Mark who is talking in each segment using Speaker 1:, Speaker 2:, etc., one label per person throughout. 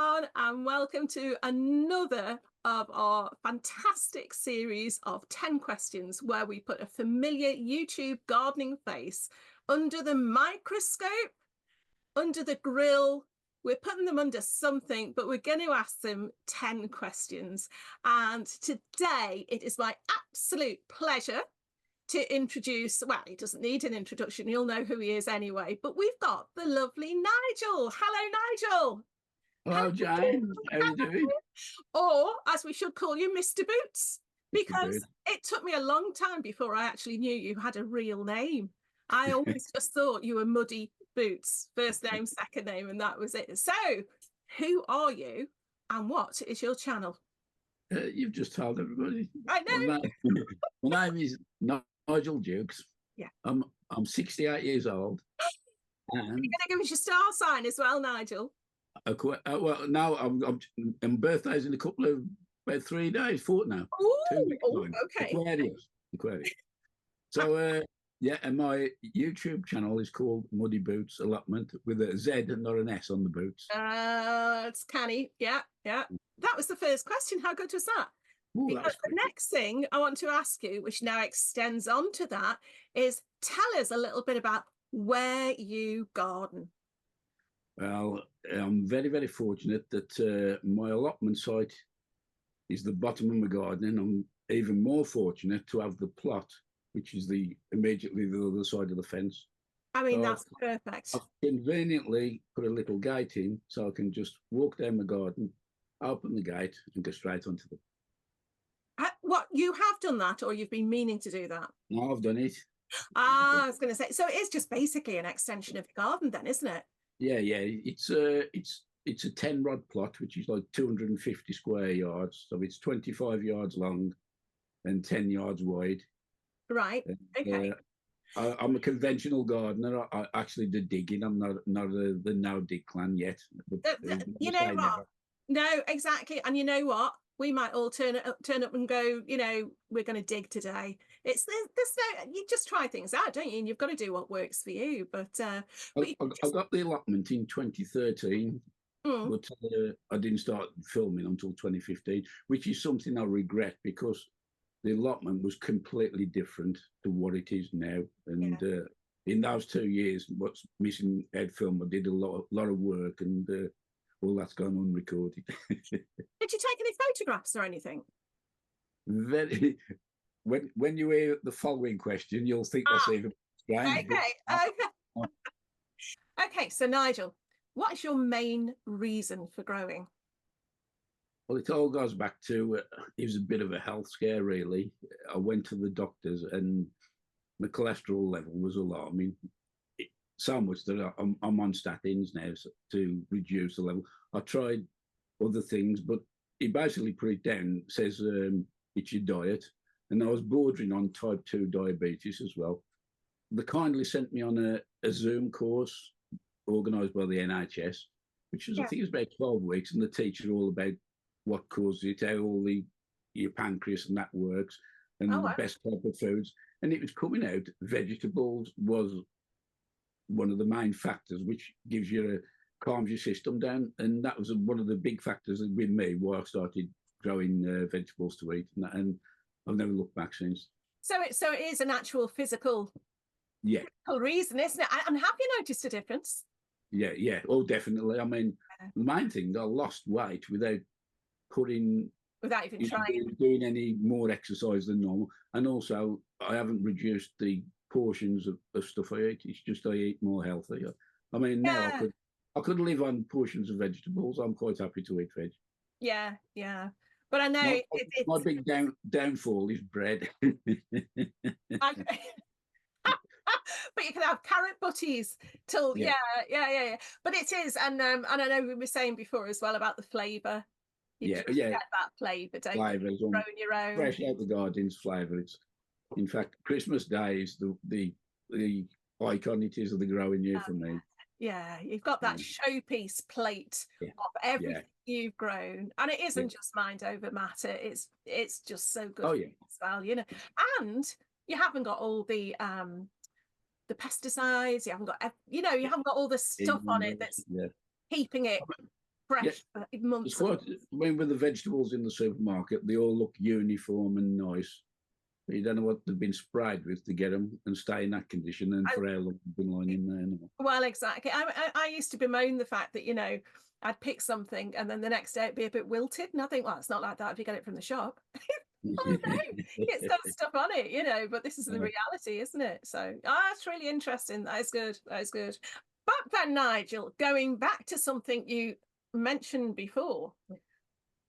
Speaker 1: everyone, and welcome to another of our fantastic series of 10 questions where we put a familiar YouTube gardening face under the microscope, under the grill. We're putting them under something, but we're going to ask them 10 questions. And today it is my absolute pleasure to introduce, well, he doesn't need an introduction, you'll know who he is anyway, but we've got the lovely Nigel. Hello, Nigel.
Speaker 2: Hello, Jane. How are you doing?
Speaker 1: Or, as we should call you, Mr. Boots, because it took me a long time before I actually knew you had a real name. I always just thought you were Muddy Boots, first name, second name, and that was it. So, who are you and what is your channel?
Speaker 2: You've just told everybody.
Speaker 1: I know.
Speaker 2: My name is Nigel Dukes.
Speaker 1: Yeah.
Speaker 2: I'm 68 years old. And
Speaker 1: you're going to give us your star sign as well, Nigel.
Speaker 2: Well, no, I'm birthdays in a couple of about 3 days, fortnight.
Speaker 1: Oh, okay.
Speaker 2: Aquarius. So, yeah, and my YouTube channel is called Muddybootz Allotment with a Z and not an S on the boots.
Speaker 1: It's canny. Yeah. That was the first question. How good was that?
Speaker 2: Ooh,
Speaker 1: because the next thing I want to ask you, which now extends on to that, is tell us a little bit about where you garden.
Speaker 2: Well, I'm very, very fortunate that my allotment site is the bottom of my garden, and I'm even more fortunate to have the plot, which is immediately the other side of the fence.
Speaker 1: I mean, so that's perfect.
Speaker 2: I've conveniently put a little gate in so I can just walk down my garden, open the gate, and go straight onto the.
Speaker 1: What, you have done that, or you've been meaning to do that?
Speaker 2: No, I've done it.
Speaker 1: I was going to say, so it is just basically an extension of your garden then, isn't it?
Speaker 2: Yeah. It's a 10-rod plot, which is like 250 square yards. So it's 25 yards long and 10 yards wide.
Speaker 1: Right. Okay.
Speaker 2: I'm a conventional gardener. I actually do digging. I'm not the no-dig clan yet.
Speaker 1: You know what? Never. No, exactly. And you know what? We might all turn up and go, we're going to dig today. There's no, you just try things out, don't you? And you've got to do what works for you. But
Speaker 2: I got the allotment in 2013, but I didn't start filming until 2015, which is something I regret because the allotment was completely different to what it is now. And in those 2 years, what's missing Ed film, I did a lot of work, and all that's gone unrecorded.
Speaker 1: Did you take any photographs or anything?
Speaker 2: Very. When you hear the following question, you'll think that's even strange.
Speaker 1: Okay. Okay, so Nigel, what is your main reason for growing?
Speaker 2: Well, it all goes back to it was a bit of a health scare, really. I went to the doctors, and my cholesterol level was alarming. So much that I'm on statins now to reduce the level. I tried other things, but he basically put it down, says it's your diet. And I was bordering on type 2 diabetes as well. They kindly sent me on a Zoom course organised by the NHS, which was, I think it was about 12 weeks, and they teach you all about what causes it, how all your pancreas and that works, and the best type of foods. And it was coming out, vegetables was one of the main factors, which calms your system down. And that was one of the big factors with me why I started growing vegetables to eat, and I've never looked back since. So
Speaker 1: it is an actual physical reason, isn't it? And have you noticed a difference?
Speaker 2: Yeah. Oh, definitely. I mean, the main thing, I lost weight without even trying doing any more exercise than normal, and also I haven't reduced the portions of stuff I eat. It's just I eat more healthy. I mean, now I could live on portions of vegetables. I'm quite happy to eat veg.
Speaker 1: Yeah. But I know
Speaker 2: my big downfall is bread.
Speaker 1: But you can have carrot butties till yeah. But it is, and I know we were saying before as well about the flavour. You get that flavour, don't you? Growing your own,
Speaker 2: fresh out the garden's flavour. It's, in fact, Christmas Day is the icon it is of the growing year for me.
Speaker 1: Yeah, you've got that showpiece plate of everything you've grown, and it isn't just mind over matter. It's just so good as well, And you haven't got all the pesticides. You haven't got you haven't got all the stuff on it that's keeping it fresh for
Speaker 2: It's
Speaker 1: months.
Speaker 2: quite, I mean, with the vegetables in the supermarket, they all look uniform and nice. But you don't know what they've been sprayed with to get them and stay in that condition and for how long they've been lying in there. Now.
Speaker 1: Well, exactly. I used to bemoan the fact that, I'd pick something and then the next day it'd be a bit wilted. And I think, well, it's not like that if you get it from the shop. Oh, no, it's got stuff on it, but this is the reality, isn't it? So, that's really interesting. That is good. That is good. But then, Nigel, going back to something you mentioned before,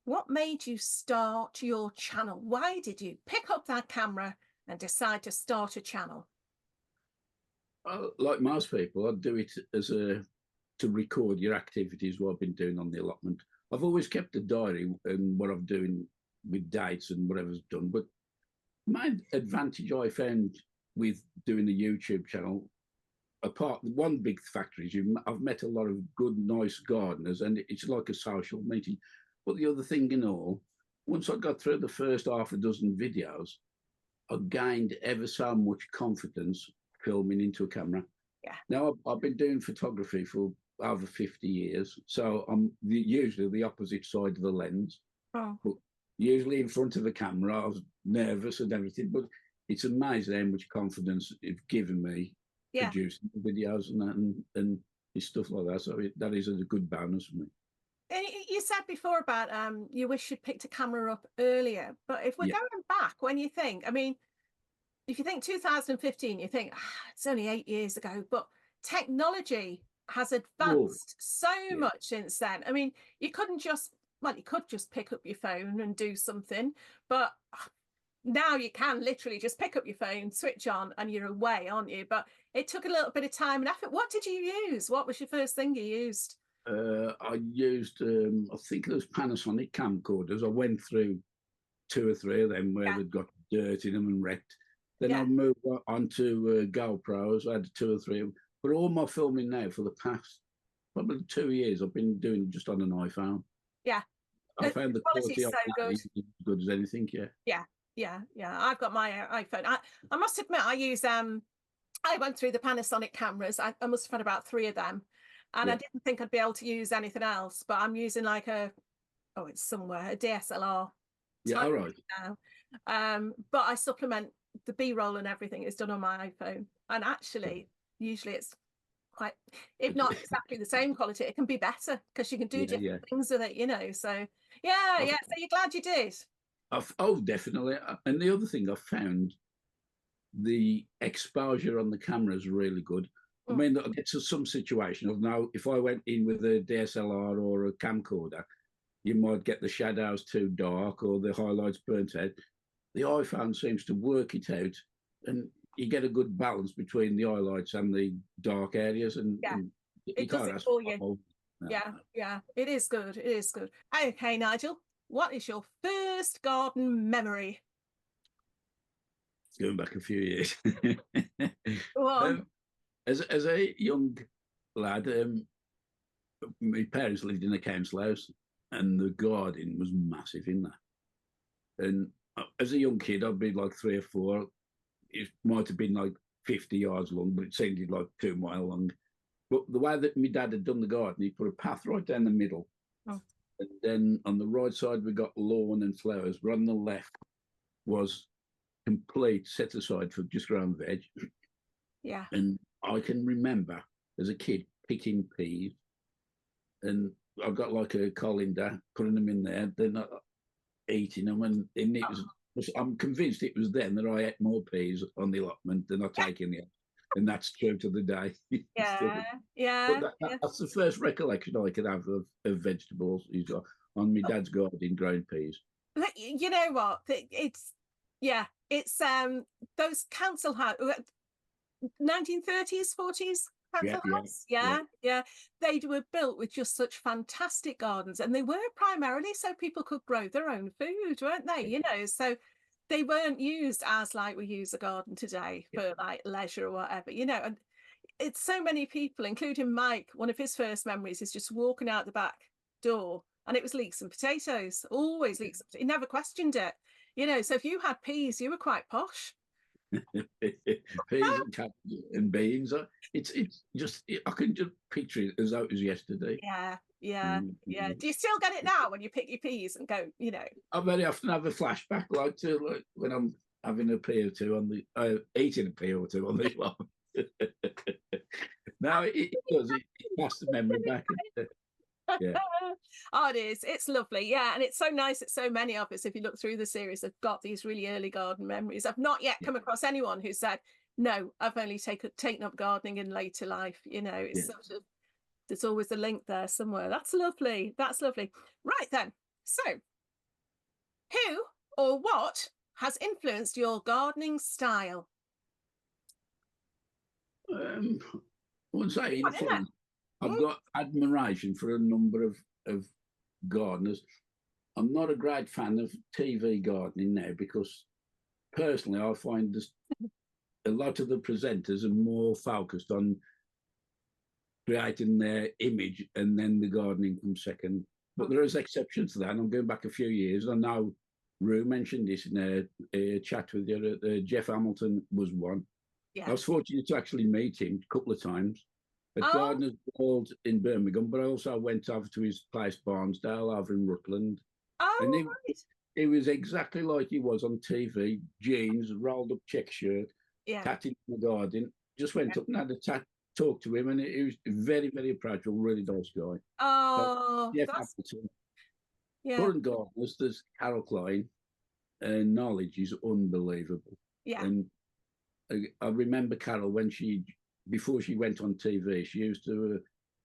Speaker 1: what made you start your channel? Why did you pick up that camera and decide to start a channel?
Speaker 2: Like most people, I'd do it as to record your activities, what I've been doing on the allotment. I've always kept a diary and what I'm doing with dates and whatever's done. But my advantage I found with doing a YouTube channel, one big factor is I've met a lot of good, nice gardeners, and it's like a social meeting. But the other thing, once I got through the first half a dozen videos, I gained ever so much confidence filming into a camera.
Speaker 1: Yeah.
Speaker 2: Now I've been doing photography for over 50 years, so I'm usually the opposite side of the lens.
Speaker 1: Oh.
Speaker 2: But usually in front of the camera, I was nervous and everything. But it's amazing how much confidence it's given me producing the videos and stuff like that. So that is a good bonus for me.
Speaker 1: You said before about you wish you'd picked a camera up earlier, but if we're going back, when you think, I mean, if you think 2015, you think it's only 8 years ago, but technology has advanced so much since then. I mean, you could just pick up your phone and do something, but now you can literally just pick up your phone, switch on, and you're away, aren't you? But it took a little bit of time and effort. What did you use? What was your first thing you used?
Speaker 2: I used, I think those Panasonic camcorders. I went through 2 or 3 of them where they'd got dirt in them and wrecked. Then I moved on to GoPros. I had 2 or 3 of them. But all my filming now for the past probably 2 years, I've been doing just on an iPhone.
Speaker 1: Yeah.
Speaker 2: I found the quality
Speaker 1: so good.
Speaker 2: As good as anything,
Speaker 1: Yeah. I've got my iPhone. I must admit, I went through the Panasonic cameras. I must have had about 3 of them. And I didn't think I'd be able to use anything else, but I'm using like it's somewhere, a DSLR.
Speaker 2: Yeah, all right.
Speaker 1: Now. But I supplement the B-roll and everything is done on my iPhone. And actually, usually it's quite, if not exactly the same quality, it can be better because you can do different things with it, So, So you're glad you did?
Speaker 2: Oh, definitely. And the other thing I found, the exposure on the camera is really good. I mean, I get to some situations. Now, if I went in with a DSLR or a camcorder, you might get the shadows too dark or the highlights burnt out. The iPhone seems to work it out, and you get a good balance between the highlights and the dark areas. And
Speaker 1: it does it for you. Yeah, it is good. It is good. Okay, Nigel, what is your first garden memory?
Speaker 2: Going back a few years.
Speaker 1: Go on.
Speaker 2: As a young lad, my parents lived in a council house, and the garden was massive in that. And as a young kid, I'd be like 3 or 4. It might have been like 50 yards long, but it seemed like 2 miles long. But the way that my dad had done the garden, he put a path right down the middle. And then on the right side, we got lawn and flowers. But on the left was complete set aside for just ground veg.
Speaker 1: Yeah.
Speaker 2: And I can remember as a kid picking peas, and I got like a colander, putting them in there, then eating them, and it was, I'm convinced it was then that I ate more peas on the allotment than I take in there, and that's true to the day. But that's the first recollection I could have of vegetables is on my dad's garden growing peas.
Speaker 1: You know what? It's those council house. 1930s, 40s council house. They were built with just such fantastic gardens, and they were primarily so people could grow their own food, weren't they? So they weren't used as like we use a garden today for like leisure or whatever, and it's so many people, including Mike. One of his first memories is just walking out the back door and it was leeks and potatoes, always leeks. He never questioned it, so if you had peas, you were quite posh.
Speaker 2: Peas and cabbages and beans. It's just, I can just picture it as though it was yesterday.
Speaker 1: Yeah. Do you still get it now when you pick your peas and go, you know?
Speaker 2: I very often have a flashback, like when I'm having a pea or two on the eating a pea or two on the farm. No, it does. It passes the memory back. Yeah.
Speaker 1: Oh, it is. It's lovely. Yeah. And it's so nice that so many of us, if you look through the series, have got these really early garden memories. I've not yet come across anyone who said, no, I've only taken up gardening in later life. You know, it's sort of, there's always a link there somewhere. That's lovely. That's lovely. Right then. So, who or what has influenced your gardening style?
Speaker 2: I wouldn't say influence. I've
Speaker 1: Mm.
Speaker 2: got admiration for a number of gardeners. I'm not a great fan of TV gardening now because personally I find a lot of the presenters are more focused on creating their image and then the gardening comes second. But there is exceptions to that. And I'm going back a few years. I know Rue mentioned this in a chat with you. Jeff Hamilton was one.
Speaker 1: Yeah.
Speaker 2: I was fortunate to actually meet him a couple of times at Gardeners World in Birmingham, but I also went over to his place, Barnsdale, over in Rutland. And he was exactly like he was on TV, jeans, rolled up check shirt, tatted in the garden. Just went up and had a talk to him, and he was very, very approachable, really nice guy.
Speaker 1: Oh,
Speaker 2: Jeff
Speaker 1: that's...
Speaker 2: Appleton.
Speaker 1: Yeah.
Speaker 2: Current gardeners, there's Carol Klein, and knowledge is unbelievable.
Speaker 1: Yeah.
Speaker 2: And I remember Carol before she went on TV, she used to,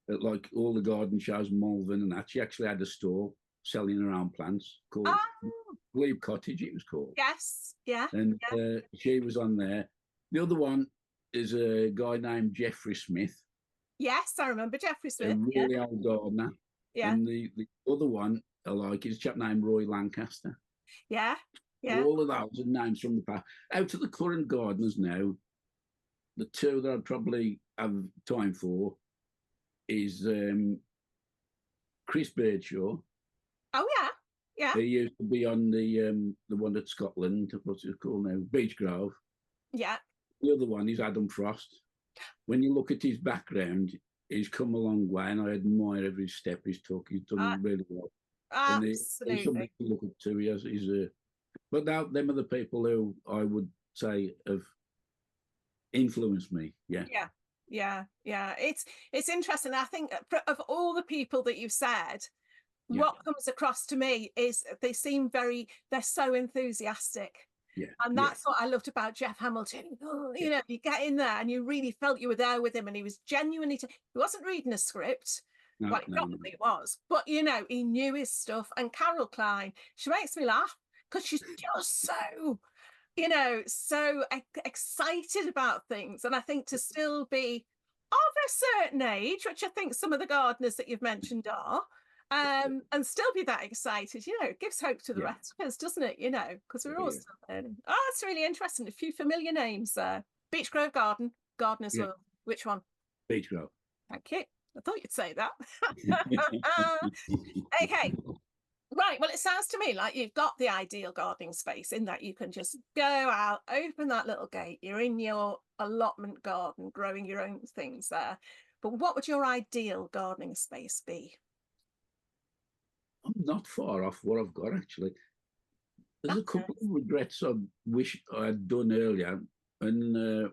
Speaker 2: like all the garden shows, Malvern and that, she actually had a store selling her own plants called Glebe Cottage, it was called.
Speaker 1: Yes, yeah.
Speaker 2: And she was on there. The other one is a guy named Jeffrey Smith.
Speaker 1: Yes, I remember Jeffrey Smith.
Speaker 2: A really old gardener.
Speaker 1: Yeah.
Speaker 2: And the other one I like is a chap named Roy Lancaster.
Speaker 1: Yeah. Yeah.
Speaker 2: All of those are names from the past. Out of the current gardeners now, the two that I'd probably have time for is Chris Birdshaw.
Speaker 1: Oh yeah, yeah.
Speaker 2: He used to be on the one at Scotland. What's it called now? Beech Grove.
Speaker 1: Yeah.
Speaker 2: The other one is Adam Frost. When you look at his background, he's come a long way, and I admire every step he's took. He's done really well.
Speaker 1: Absolutely.
Speaker 2: And he's somebody to look up to. But now them are the people who I would say have influenced me. Yeah.
Speaker 1: Yeah. Yeah. Yeah. It's interesting. I think of all the people that you've said, what comes across to me is they're so enthusiastic.
Speaker 2: Yeah.
Speaker 1: And that's what I loved about Jeff Hamilton. You know, you get in there and you really felt you were there with him, and he was genuinely, he wasn't reading a script.
Speaker 2: No,
Speaker 1: well, probably was, but you know, he knew his stuff. And Carol Klein, she makes me laugh because she's just so, you know, so excited about things. And I think to still be of a certain age, which I think some of the gardeners that you've mentioned are, and still be that excited, you know, it gives hope to the rest of us, doesn't it? You know, because we're all still learning. Oh, that's really interesting. A few familiar names there. Beech Grove Garden, Gardeners World. Which one?
Speaker 2: Beech Grove.
Speaker 1: Thank you. I thought you'd say that. Okay. Right. Well, it sounds to me like you've got the ideal gardening space in that you can just go out, open that little gate. You're in your allotment garden, growing your own things there. But what would your ideal gardening space be?
Speaker 2: I'm not far off what I've got, actually. There's a couple of regrets I wish I had done earlier. And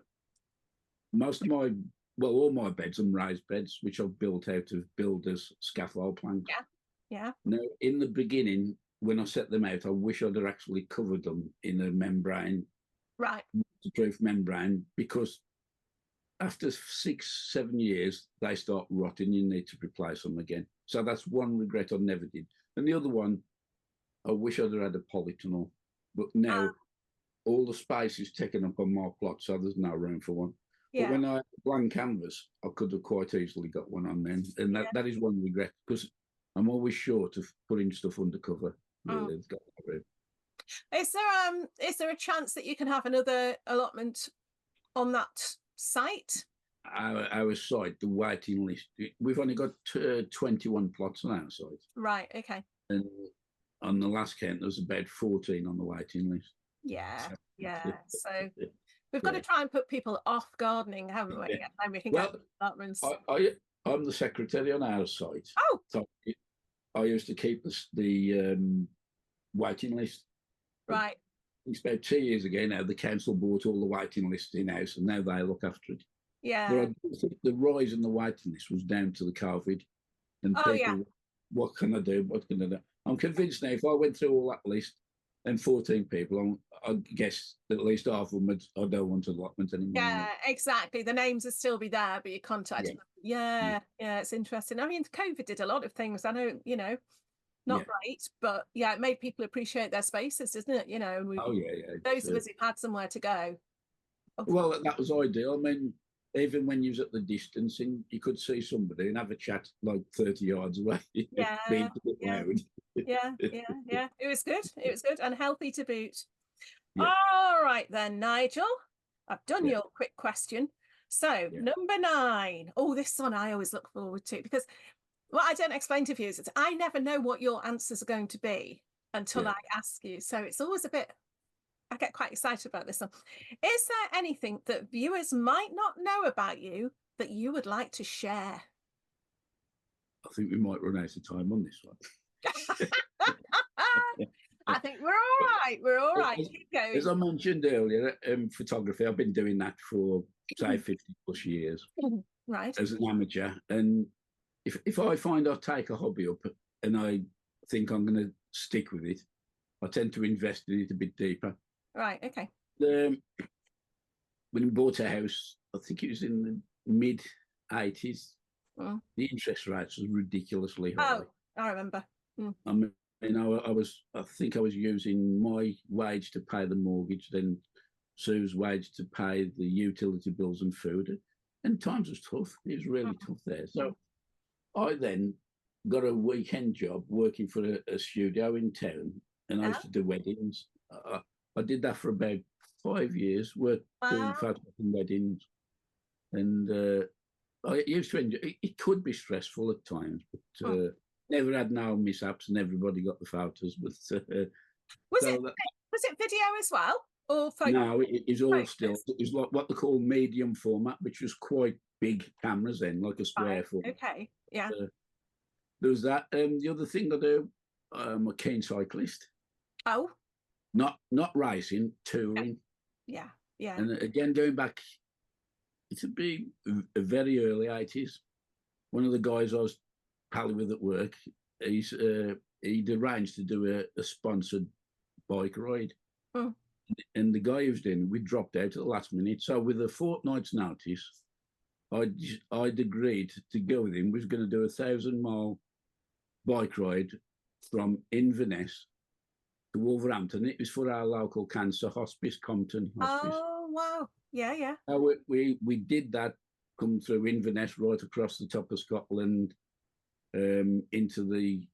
Speaker 2: all my beds are raised beds, which I've built out of builders' scaffold planks.
Speaker 1: Yeah.
Speaker 2: Now, in the beginning, when I set them out, I wish I'd have actually covered them in a membrane, waterproof membrane, because after 6-7 years, they start rotting. You need to replace them again. So that's one regret I never did. And the other one, I wish I'd have had a polytunnel. But now all the space is taken up on my plot, so there's no room for one. But when I had a blank canvas, I could have quite easily got one on then. And that is one regret, because I'm always short of putting stuff under cover. Really. It's got no room.
Speaker 1: Is there a chance that you can have another allotment on that site?
Speaker 2: Our site, the waiting list, we've only got 21 plots on our site.
Speaker 1: Right, okay.
Speaker 2: And on the last count, there's about 14 on the waiting list.
Speaker 1: Yeah. So we've got to try and put people off gardening, haven't we? And we can get allotments.
Speaker 2: I'm the secretary on our site.
Speaker 1: Oh,
Speaker 2: So I used to keep the waiting list.
Speaker 1: right.
Speaker 2: It's about 2 years ago now, the council bought all the waiting lists in-house and now they look after it. But
Speaker 1: Yeah.
Speaker 2: I do think the rise in the waiting list was down to the COVID and
Speaker 1: Oh, yeah.
Speaker 2: people, what can I do? What can I do? I'm convinced now if I went through all that list and 14 people, I guess at least half of them I don't want allotment anymore.
Speaker 1: Yeah, exactly. The names will still be there, but you contact them.
Speaker 2: Yeah.
Speaker 1: Yeah, it's interesting. I mean, COVID did a lot of things. I know, not
Speaker 2: Yeah.
Speaker 1: great, but yeah, it made people appreciate their spaces, doesn't it? And
Speaker 2: Oh, yeah.
Speaker 1: those of us who've had somewhere to go.
Speaker 2: Well, that was ideal. I mean, even when you was at the distancing, you could see somebody and have a chat like 30 yards away.
Speaker 1: Yeah,
Speaker 2: being a bit
Speaker 1: yeah.
Speaker 2: loud.
Speaker 1: Yeah. It was good. It was good and healthy to boot.
Speaker 2: Yeah.
Speaker 1: All right then, Nigel. I've done
Speaker 2: Yeah.
Speaker 1: your quick question. So
Speaker 2: Yeah.
Speaker 1: number 9. Oh, this one I always look forward to because what I don't explain to viewers is I never know what your answers are going to be until I ask you. So it's always a bit, I get quite excited about this one. Is there anything that viewers might not know about you that you would like to share?
Speaker 2: I think we might run out of time on this one.
Speaker 1: I think we're all right. We're all right. Keep going.
Speaker 2: As I mentioned earlier, photography, I've been doing that for, say, 50 plus years.
Speaker 1: Right.
Speaker 2: As an amateur. And if I find I take a hobby up and I think I'm going to stick with it, I tend to invest in it a bit deeper.
Speaker 1: Right, okay.
Speaker 2: When we bought a house, I think it was in the mid-80s, the interest rates was ridiculously high.
Speaker 1: Oh, I remember.
Speaker 2: I mean, I think I was using my wage to pay the mortgage, then Sue's wage to pay the utility bills and food. And times was tough. It was really tough there. So I then got a weekend job working for a studio in town, and I used to do weddings. I did that for about 5 years, worked doing photographing weddings, and I used to enjoy. It could be stressful at times, but never had no mishaps, and everybody got the photos. But
Speaker 1: was it video as well, or photo?
Speaker 2: No, it is all still. It was like what they call medium format, which was quite big cameras then, like a square foot.
Speaker 1: Okay, yeah.
Speaker 2: There was that. The other thing I do, I'm a keen cyclist.
Speaker 1: Oh.
Speaker 2: Not racing, touring.
Speaker 1: Yeah.
Speaker 2: And again, going back, it would be a very early 80s. One of the guys I was palling with at work, he'd arranged to do a sponsored bike ride. And the guy who was doing it, we dropped out at the last minute. So with a fortnight's notice, I'd agreed to go with him. We was going to do a 1,000-mile bike ride from Inverness to Wolverhampton. It was for our local cancer hospice, Compton Hospice.
Speaker 1: Oh, wow. Yeah.
Speaker 2: We did that, come through Inverness, right across the top of Scotland, into the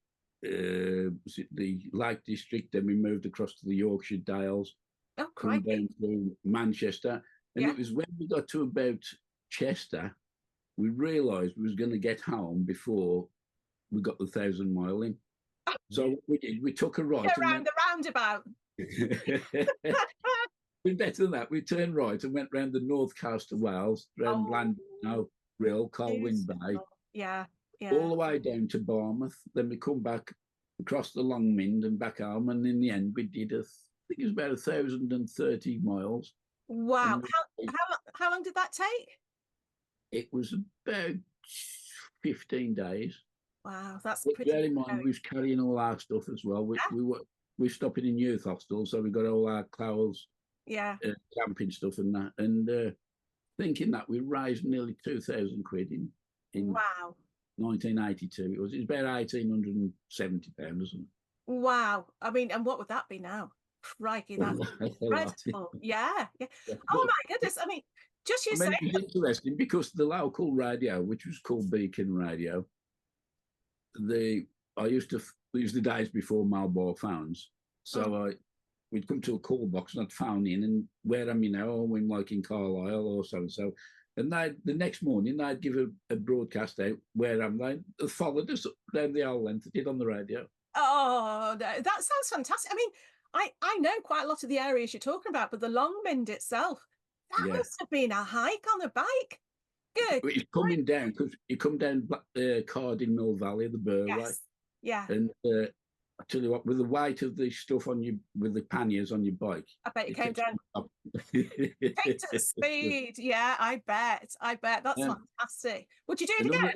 Speaker 2: Lake District. Then we moved across to the Yorkshire Dales, come down through Manchester. And it was when we got to about Chester, we realised we was going to get home before we got the 1,000-mile in. So we did. We took a right
Speaker 1: around the roundabout.
Speaker 2: Better than that, we turned right and went round the north coast of Wales, round Llandudno, Rhyl, Colwyn Bay.
Speaker 1: Yeah.
Speaker 2: All the way down to Bournemouth. Then we come back across the Longmynd and back home. And in the end, we did I think it was about 1,030 miles.
Speaker 1: Wow. How long did that take?
Speaker 2: It was about 15 days.
Speaker 1: Wow, that's pretty.
Speaker 2: Bear in mind, we was carrying all our stuff as well. We stopping in youth hostels, so we got all our clothes, camping stuff and that. And thinking that we raised nearly 2,000 quid in 1982. It was about £1,870 or something.
Speaker 1: Wow. I mean, and what would that be now? Crikey, that's incredible. Yeah. Oh my goodness. I mean, just you saying.
Speaker 2: It's interesting because the local radio, which was called Beacon Radio, it was the days before mobile phones. So we'd come to a call box and I'd phone in, and where am I now? Oh, I'm like in Carlisle or so-and-so. And the next morning, they'd give a broadcast out, where am they? They followed us down the whole length, did on the radio.
Speaker 1: Oh, that sounds fantastic. I mean, I know quite a lot of the areas you're talking about, but the Longmynd itself, that must have been a hike on a bike. Good.
Speaker 2: It's coming down because you come down Cardiff Mill Valley, the Burway,
Speaker 1: Yes. Yeah.
Speaker 2: and I tell you what, with the weight of the stuff on you, with the panniers on your bike,
Speaker 1: I bet you
Speaker 2: it
Speaker 1: came
Speaker 2: kept
Speaker 1: down.
Speaker 2: up.
Speaker 1: Picked at speed. Yeah, I bet. I bet. That's fantastic. Would you do it again?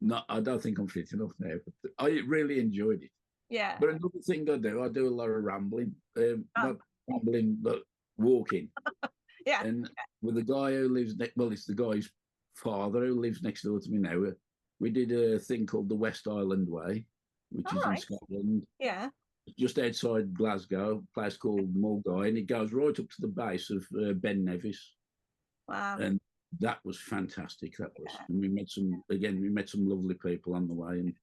Speaker 2: No, I don't think I'm fit enough now, but I really enjoyed it.
Speaker 1: Yeah.
Speaker 2: But another thing I do a lot of rambling, not rambling, but walking.
Speaker 1: Yeah.
Speaker 2: And with the guy who lives next, well, it's the guy's father who lives next door to me now. We did a thing called the West Island Way, which is in Scotland.
Speaker 1: Yeah.
Speaker 2: Just outside Glasgow, a place called Mulgai, and it goes right up to the base of Ben Nevis.
Speaker 1: Wow.
Speaker 2: And that was fantastic. That was. And we met some lovely people on the way. And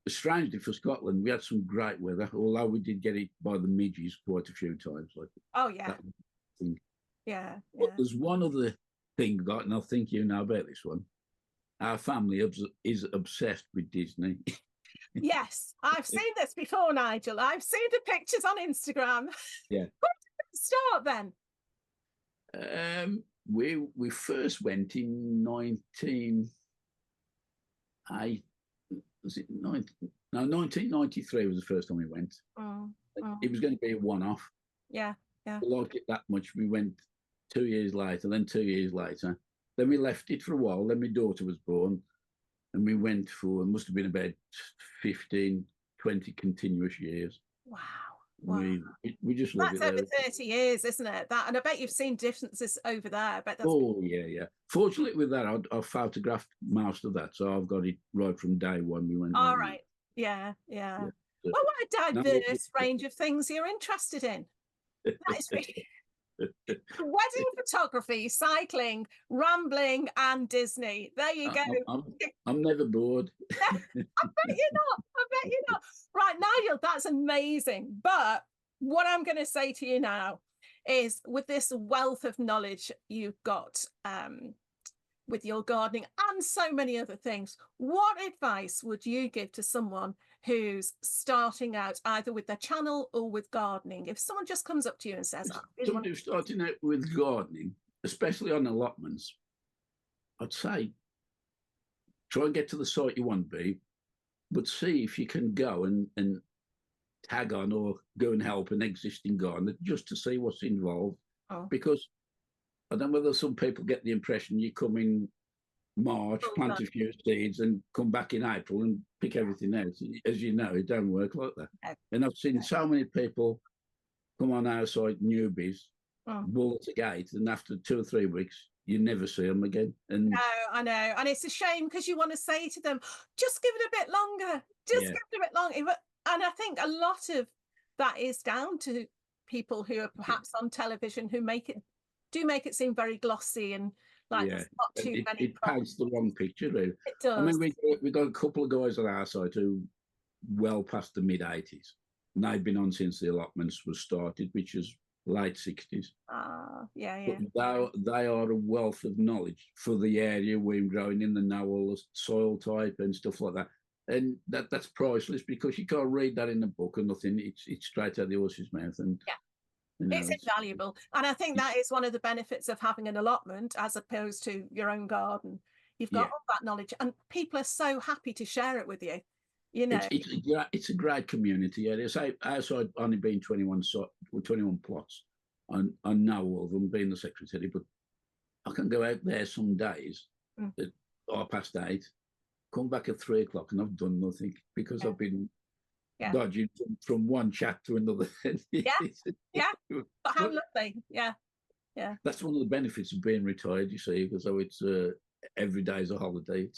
Speaker 2: strangely for Scotland, we had some great weather, although we did get it by the midges quite a few times.
Speaker 1: Yeah.
Speaker 2: But there's one other thing, and I think you know about this one. Our family is obsessed with Disney.
Speaker 1: Yes, I've seen this before, Nigel. I've seen the pictures on Instagram.
Speaker 2: Yeah.
Speaker 1: Where did it start
Speaker 2: then? We first went in 1993 was the first time we went. It was going to be a one-off.
Speaker 1: Yeah.
Speaker 2: We liked it that much. We went 2 years later, then 2 years later. Then we left it for a while. Then my daughter was born. And we went for, it must have been about 15, 20 continuous years.
Speaker 1: Wow.
Speaker 2: We just love it.
Speaker 1: That's over 30 years, isn't it? And I bet you've seen differences over there. But
Speaker 2: yeah. Fortunately with that, I photographed most of that. So I've got it right from day one we went.
Speaker 1: All right. Yeah. Well, what a diverse range of things you're interested in. That is really... Wedding photography, cycling, rambling, and Disney. There you go.
Speaker 2: I'm never bored.
Speaker 1: I bet you're not. Right, Nigel, that's amazing. But what I'm going to say to you now is, with this wealth of knowledge you've got with your gardening and so many other things, what advice would you give to someone who's starting out either with their channel or with gardening? If someone just comes up to you and says,
Speaker 2: someone who's starting out with gardening, especially on allotments, I'd say try and get to the site you want to be, but see if you can go and tag on or go and help an existing gardener just to see what's involved. Because I don't know whether some people get the impression you come in March, plant a few seeds and come back in April and pick everything out. As you know, it don't work like that. And I've seen so many people come on our site, newbies, bull at the gate, and after 2 or 3 weeks, you never see them again. And
Speaker 1: no, I know. And it's a shame because you want to say to them, just give it a bit longer. Just give it a bit longer. And I think a lot of that is down to people who are perhaps on television who make it seem very glossy and like there's not too many.
Speaker 2: It paints the wrong picture, really.
Speaker 1: It does.
Speaker 2: I mean, we got a couple of guys on our side who well past the mid-80s. And they've been on since the allotments was started, which is late 60s. But they are a wealth of knowledge for the area we're growing in, the know all the soil type and stuff like that. And that's priceless because you can't read that in a book or nothing. It's straight out the horse's mouth. And you know,
Speaker 1: it's invaluable. And I think that is one of the benefits of having an allotment as opposed to your own garden. You've got all that knowledge and people are so happy to share it with you. You know,
Speaker 2: it's a great community area. So outside only being 21 plots, I know all of them being the secretary, but I can go out there some days at 8:30, come back at 3 o'clock and I've done nothing because I've been dodging from one chat to another.
Speaker 1: But how lovely. Yeah.
Speaker 2: That's one of the benefits of being retired, you see, because it's every day is a holiday.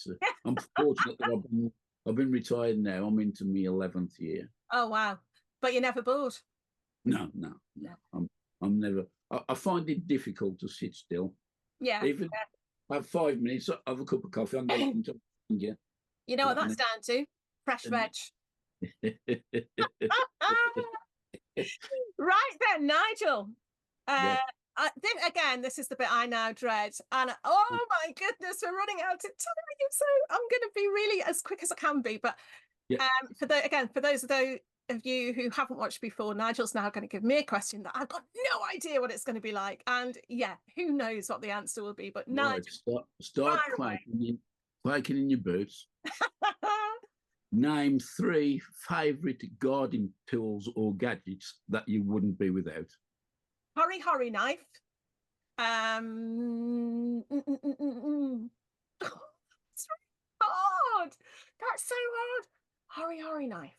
Speaker 2: I'm fortunate that I've been retired now. I'm into my 11th year.
Speaker 1: Oh wow! But you're never bored.
Speaker 2: No. I'm never. I find it difficult to sit still.
Speaker 1: Yeah.
Speaker 2: Even have 5 minutes, have a cup of coffee. I'm going to.
Speaker 1: You know what that's down to? Fresh veg. Right then, Nigel. Again, this is the bit I now dread, and oh my goodness, we're running out of time. So I'm going to be really as quick as I can be. But for those of you who haven't watched before, Nigel's now going to give me a question that I've got no idea what it's going to be like. And yeah, who knows what the answer will be. But Nigel,
Speaker 2: right, start quaking in your boots. Name 3 favourite gardening tools or gadgets that you wouldn't be without.
Speaker 1: Hurry knife. It's really hard. That's so hard. Hurry knife.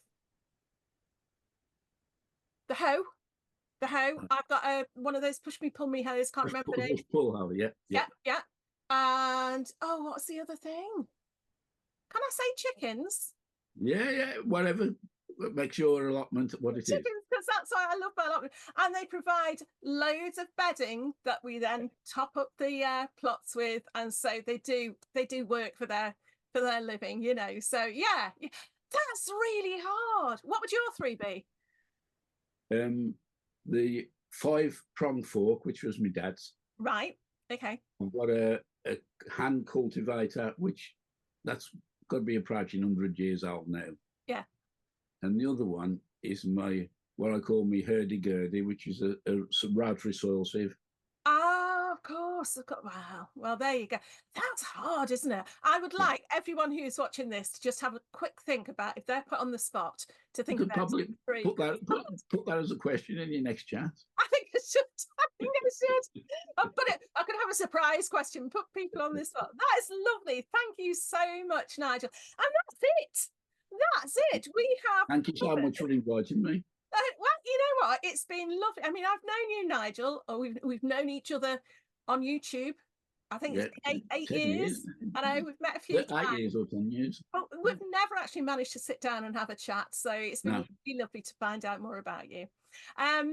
Speaker 1: The hoe. I've got one of those push me, pull me hoes. Can't remember the name.
Speaker 2: Pull hoe, yeah.
Speaker 1: And what's the other thing? Can I say chickens?
Speaker 2: Yeah, whatever. Make your allotment what it
Speaker 1: chickens, because that's why I love my allotment. And they provide loads of bedding that we then top up the plots with, and so they do work for their living, you know. So yeah, that's really hard. What would your 3 be?
Speaker 2: The 5-prong fork, which was my dad's.
Speaker 1: Right. Okay.
Speaker 2: I've got a hand cultivator, which that's got to be approaching 100 years old now.
Speaker 1: Yeah.
Speaker 2: And the other one is what I call my hurdy-gurdy, which is a rotary soil sieve.
Speaker 1: Oh, of course. Wow. Well, there you go. That's hard, isn't it? I would like everyone who's watching this to just have a quick think about, if they're put on the spot, to think about.
Speaker 2: Probably put that as a question in your next chat.
Speaker 1: I think I should. I could have a surprise question. Put people on this spot. That is lovely. Thank you so much, Nigel. And that's it. We have.
Speaker 2: Thank you so much for inviting me.
Speaker 1: Well, you know what? It's been lovely. I mean, I've known you, Nigel, or we've known each other on YouTube. I think it's 8 years. I know we've met a few times. 8
Speaker 2: years or 10 years.
Speaker 1: But we've never actually managed to sit down and have a chat. So it's been really lovely to find out more about you. As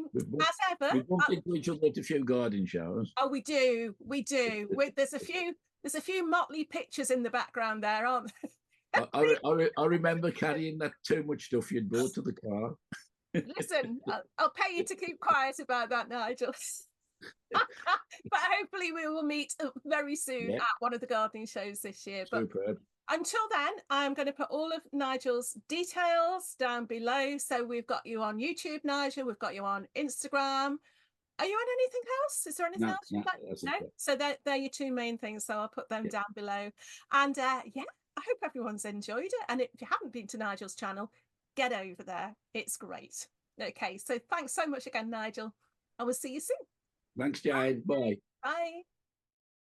Speaker 1: ever,
Speaker 2: we bumped into each other at a few garden shows.
Speaker 1: Oh, we do. There's a few motley pictures in the background there, aren't there?
Speaker 2: I remember carrying that too much stuff you'd brought to the car.
Speaker 1: Listen, I'll pay you to keep quiet about that, Nigel. But hopefully we will meet very soon at one of the gardening shows this year. But until then, I'm going to put all of Nigel's details down below. So we've got you on YouTube, Nigel. We've got you on Instagram. Are you on anything else? Is there anything else you'd like? No? So they're your 2 main things. So I'll put them down below. And I hope everyone's enjoyed it. And if you haven't been to Nigel's channel, get over there. It's great. Okay, so thanks so much again, Nigel. I will see you soon.
Speaker 2: Thanks, Jane. Bye.
Speaker 1: Bye.